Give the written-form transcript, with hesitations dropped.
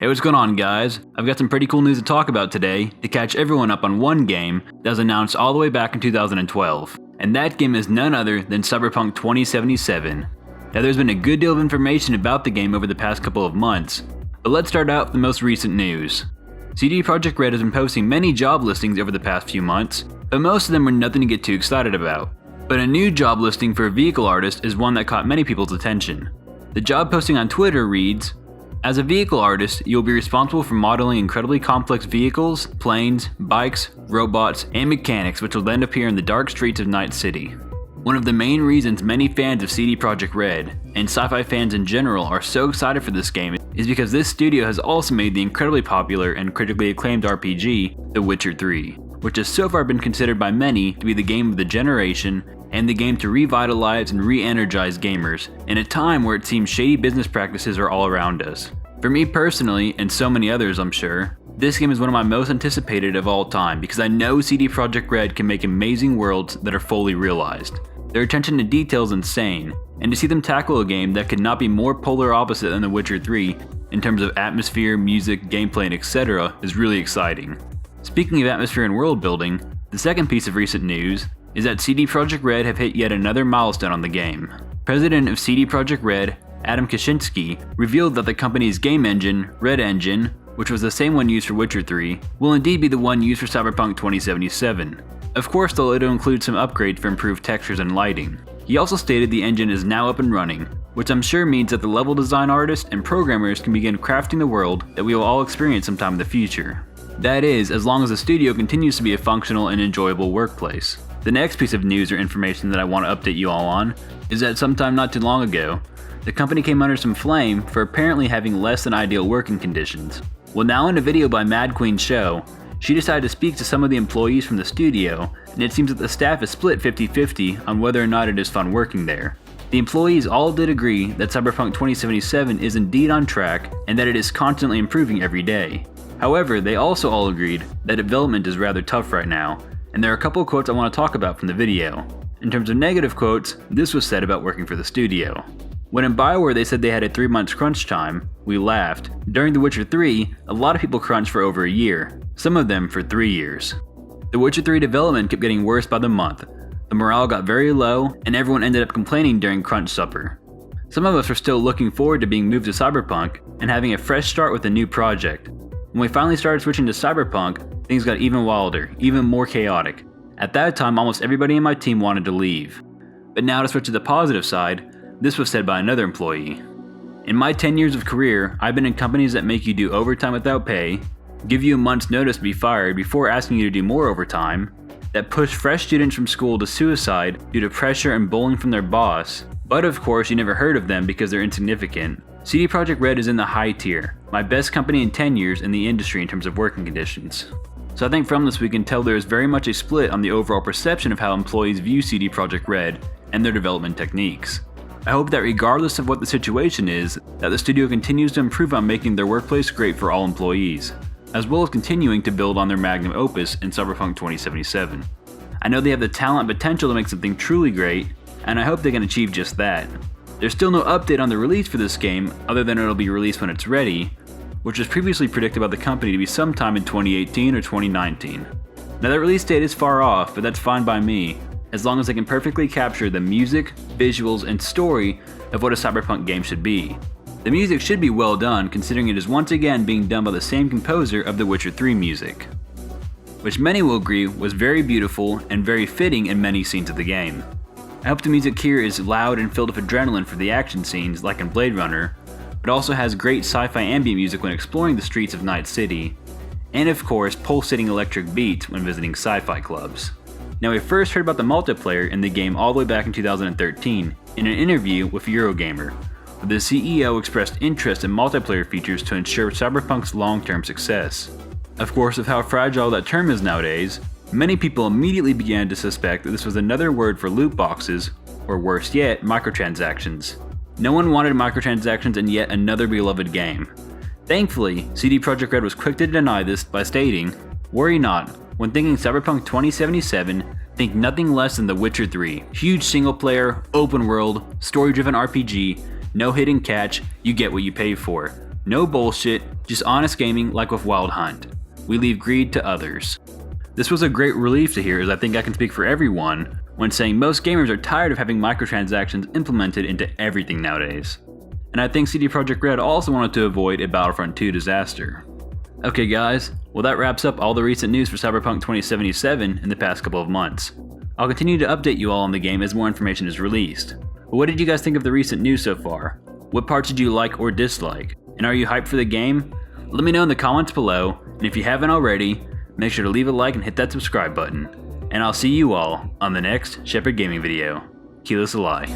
Hey, what's going on, guys? I've got some pretty cool news to talk about today to catch everyone up on one game that was announced all the way back in 2012, and that game is none other than Cyberpunk 2077. Now, there's been a good deal of information about the game over the past couple of months, but let's start out with the most recent news. CD Projekt Red has been posting many job listings over the past few months, but most of them were nothing to get too excited about. But a new job listing for a vehicle artist is one that caught many people's attention. The job posting on Twitter reads, "As a vehicle artist, you will be responsible for modeling incredibly complex vehicles, planes, bikes, robots, and mechanics which will then appear in the dark streets of Night City." One of the main reasons many fans of CD Projekt Red, and sci-fi fans in general, are so excited for this game is because this studio has also made the incredibly popular and critically acclaimed RPG, The Witcher 3, which has so far been considered by many to be the game of the generation and the game to revitalize and re-energize gamers in a time where it seems shady business practices are all around us. For me personally, and so many others I'm sure, this game is one of my most anticipated of all time because I know CD Projekt Red can make amazing worlds that are fully realized. Their attention to detail is insane, and to see them tackle a game that could not be more polar opposite than The Witcher 3 in terms of atmosphere, music, gameplay, and etc. is really exciting. Speaking of atmosphere and world building, the second piece of recent news is that CD Projekt Red have hit yet another milestone on the game. President of CD Projekt Red, Adam Kiciński, revealed that the company's game engine, redengine, which was the same one used for Witcher 3, will indeed be the one used for Cyberpunk 2077. Of course, though, it'll include some upgrades for improved textures and lighting. He also stated the engine is now up and running, which I'm sure means that the level design artists and programmers can begin crafting the world that we will all experience sometime in the future. That is, as long as the studio continues to be a functional and enjoyable workplace. The next piece of news or information that I want to update you all on is that sometime not too long ago, the company came under some flame for apparently having less than ideal working conditions. Well, now in a video by madqueen's show, she decided to speak to some of the employees from the studio, and it seems that the staff is split 50-50 on whether or not it is fun working there. The employees all did agree that Cyberpunk 2077 is indeed on track and that it is constantly improving every day. However, they also all agreed that development is rather tough right now, and there are a couple of quotes I want to talk about from the video. In terms of negative quotes, this was said about working for the studio. When in BioWare they said they had a 3 months crunch time, we laughed. During The Witcher 3, a lot of people crunched for over a year, some of them for 3 years. The Witcher 3 development kept getting worse by the month. The morale got very low, and everyone ended up complaining during crunch supper. Some of us were still looking forward to being moved to Cyberpunk and having a fresh start with a new project. When we finally started switching to Cyberpunk, things got even wilder, even more chaotic. At that time, almost everybody in my team wanted to leave. But now to switch to the positive side, this was said by another employee. "In my 10 years of career, I've been in companies that make you do overtime without pay, give you a month's notice to be fired before asking you to do more overtime, that push fresh students from school to suicide due to pressure and bullying from their boss, but of course you never heard of them because they're insignificant. CD Projekt Red is in the high tier, my best company in 10 years in the industry in terms of working conditions." So I think from this we can tell there is very much a split on the overall perception of how employees view CD Projekt Red and their development techniques. I hope that regardless of what the situation is, that the studio continues to improve on making their workplace great for all employees, as well as continuing to build on their magnum opus in Cyberpunk 2077. I know they have the talent and potential to make something truly great, and I hope they can achieve just that. There's still no update on the release for this game, other than it'll be released when it's ready, which was previously predicted by the company to be sometime in 2018 or 2019. Now that release date is far off, but that's fine by me, as long as they can perfectly capture the music, visuals, and story of what a Cyberpunk game should be. The music should be well done, considering it is once again being done by the same composer of The Witcher 3 music, which many will agree was very beautiful and very fitting in many scenes of the game. I hope the music here is loud and filled with adrenaline for the action scenes like in Blade Runner, but also has great sci-fi ambient music when exploring the streets of Night City, and of course pulsating electric beats when visiting sci-fi clubs. Now, we first heard about the multiplayer in the game all the way back in 2013 in an interview with Eurogamer, where the CEO expressed interest in multiplayer features to ensure Cyberpunk's long-term success. Of course, with how fragile that term is nowadays, many people immediately began to suspect that this was another word for loot boxes, or worse yet, microtransactions. No one wanted microtransactions in yet another beloved game. Thankfully, CD Projekt Red was quick to deny this by stating, "Worry not. When thinking Cyberpunk 2077, think nothing less than The Witcher 3. Huge single-player, open-world, story-driven RPG, no hidden catch, you get what you pay for. No bullshit, just honest gaming like with Wild Hunt. We leave greed to others. This was a great relief to hear, as I think I can speak for everyone when saying most gamers are tired of having microtransactions implemented into everything nowadays. And I think CD Projekt Red also wanted to avoid a Battlefront 2 disaster. Okay guys, well that wraps up all the recent news for Cyberpunk 2077 in the past couple of months. I'll continue to update you all on the game as more information is released. But what did you guys think of the recent news so far? What parts did you like or dislike? And are you hyped for the game? Let me know in the comments below, and if you haven't already, make sure to leave a like and hit that subscribe button. And I'll see you all on the next Shepard Gaming video. Keyless Ally.